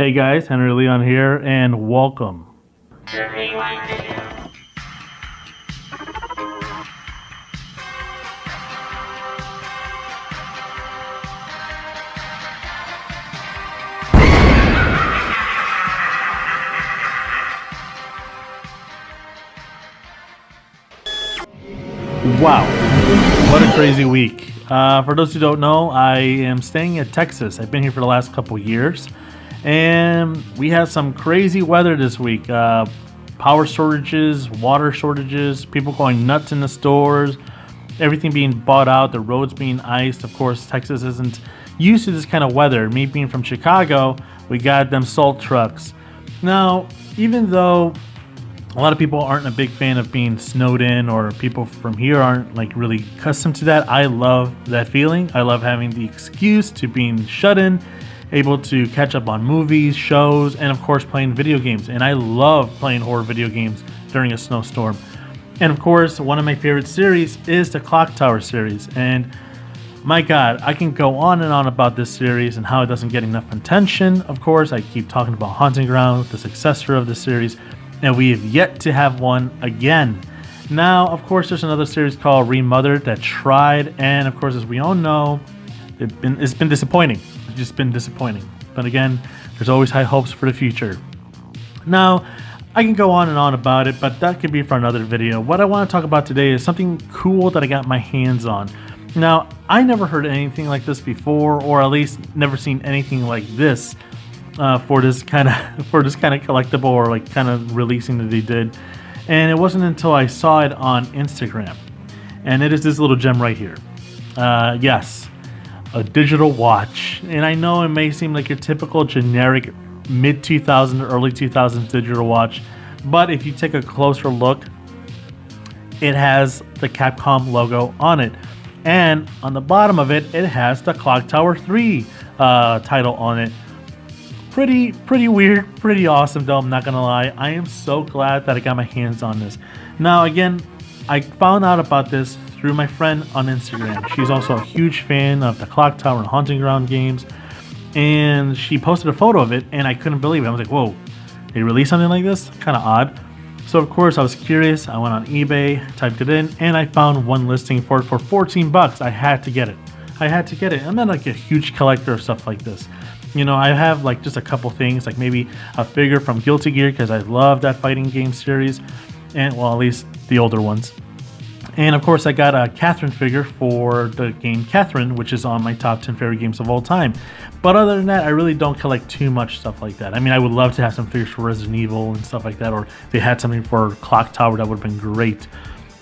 Hey guys, Henry Leon here, and welcome. Wow, what a crazy week. For those who don't know, I am staying in Texas. I've been here for the last couple years, and we had some crazy weather this week. Power shortages, water shortages, people going nuts in the stores, everything being bought out, the roads being iced. Of course, Texas isn't used to this kind of weather. Me being from Chicago, we got them salt trucks. Now, even though a lot of people aren't a big fan of being snowed in, or people from here aren't like really accustomed to that, I love that feeling. I love having the excuse to being shut in, able to catch up on movies, shows, and of course playing video games. And I love playing horror video games during a snowstorm. And of course, one of my favorite series is the Clock Tower series. And my God, I can go on and on about this series and how it doesn't get enough attention. Of course, I keep talking about Haunting Ground, the successor of the series, and we have yet to have one again. Now, of course, there's another series called Remothered that tried, and of course, as we all know, it's been disappointing. It's just been disappointing. But again, there's always high hopes for the future. Now, I can go on and on about it, but that could be for another video. What I want to talk about today is something cool that I got my hands on. Now, I never heard anything like this before, or at least never seen anything like this. For this kind of collectible, or like kind of releasing that they did. And it wasn't until I saw it on Instagram, and it is this little gem right here. Yes, a digital watch. And I know it may seem like your typical generic mid 2000s early 2000s digital watch, but if you take a closer look, it has the Capcom logo on it, and on the bottom of it, it has the Clock Tower 3 title on it. Pretty weird, pretty awesome though, I'm not gonna lie. I am so glad that I got my hands on this. Now again, I found out about this through my friend on Instagram. She's also a huge fan of the Clock Tower and Haunting Ground games, and she posted a photo of it, and I couldn't believe it. I was like, whoa, they released something like this? Kind of odd. So of course I was curious. I went on eBay, typed it in, and I found one listing for it for 14 bucks. I had to get it. I'm not like a huge collector of stuff like this. You know, I have like just a couple things, like maybe a figure from Guilty Gear, because I love that fighting game series, and well, at least the older ones. And of course I got a Catherine figure for the game Catherine, which is on my top 10 favorite games of all time. But other than that, I really don't collect too much stuff like that. I mean, I would love to have some figures for Resident Evil and stuff like that, or if they had something for Clock Tower, that would have been great.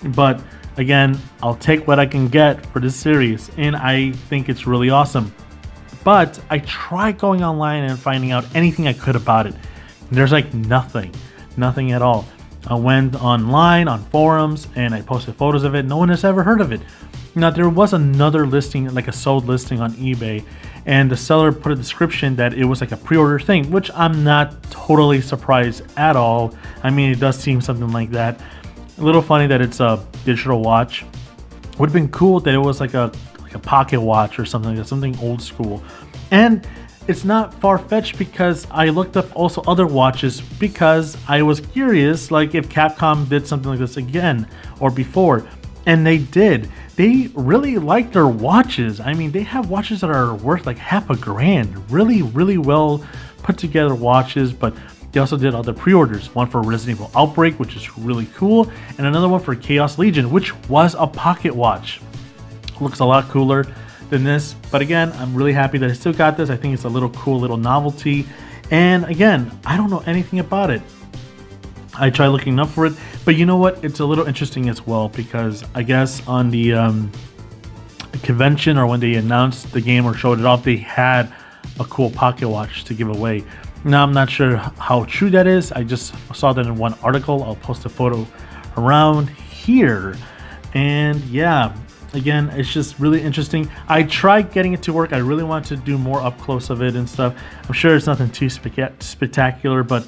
But again, I'll take what I can get for this series, and I think it's really awesome. But I tried going online and finding out anything I could about it. There's like nothing at all. I went online on forums and I posted photos of it. No one has ever heard of it. Now, there was another listing, like a sold listing on eBay, and the seller put a description that it was like a pre-order thing, which I'm not totally surprised at all. I mean, it does seem something like that. A little funny that it's a digital watch. Would have been cool that it was like a pocket watch or something like that, something old school. And it's not far-fetched, because I looked up also other watches, because I was curious, like if Capcom did something like this again or before, and they did. They really like their watches. I mean, they have watches that are worth like $5,000. Really well put together watches. But they also did other pre-orders, one for Resident Evil Outbreak, which is really cool, and another one for Chaos Legion, which was a pocket watch. Looks a lot cooler than this, but again, I'm really happy that I still got this. I think it's a little cool little novelty, and again, I don't know anything about it. I tried looking up for it, but you know what, it's a little interesting as well, because I guess on the convention, or when they announced the game or showed it off, they had a cool pocket watch to give away. Now, I'm not sure how true that is. I just saw that in one article. I'll post a photo around here, and yeah, again, it's just really interesting. I tried getting it to work. I really want to do more up close of it and stuff. I'm sure it's nothing too spectacular, but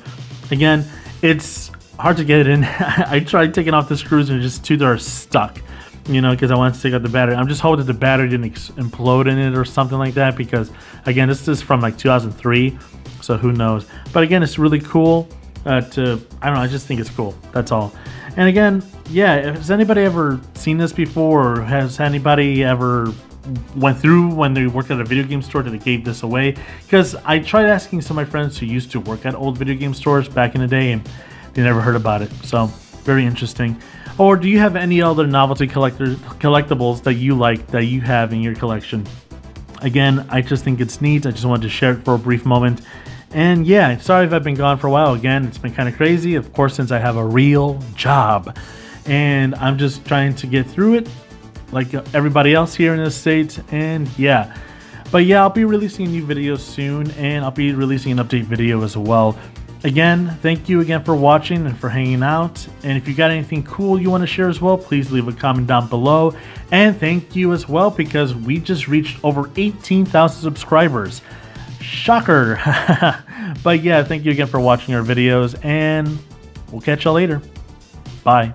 again, it's hard to get it in. I tried taking off the screws and just two that are stuck, you know, because I wanted to take out the battery. I'm just hoping that the battery didn't implode in it or something like that, because again, this is from like 2003, So who knows? But again, it's really cool I don't know, I just think it's cool. That's all. And again, yeah, has anybody ever seen this before, or has anybody ever went through when they worked at a video game store that they gave this away? Because I tried asking some of my friends who used to work at old video game stores back in the day, and they never heard about it. So very interesting. Or do you have any other novelty collectibles that you like, that you have in your collection? Again, I just think it's neat. I just wanted to share it for a brief moment. And yeah, sorry if I've been gone for a while. Again, it's been kind of crazy, of course, since I have a real job. And I'm just trying to get through it like everybody else here in the States. And yeah. But yeah, I'll be releasing a new video soon, and I'll be releasing an update video as well. Again, thank you again for watching and for hanging out. And if you got anything cool you want to share as well, please leave a comment down below. And thank you as well, because we just reached over 18,000 subscribers. Shocker. But yeah, thank you again for watching our videos, and we'll catch y'all later. Bye.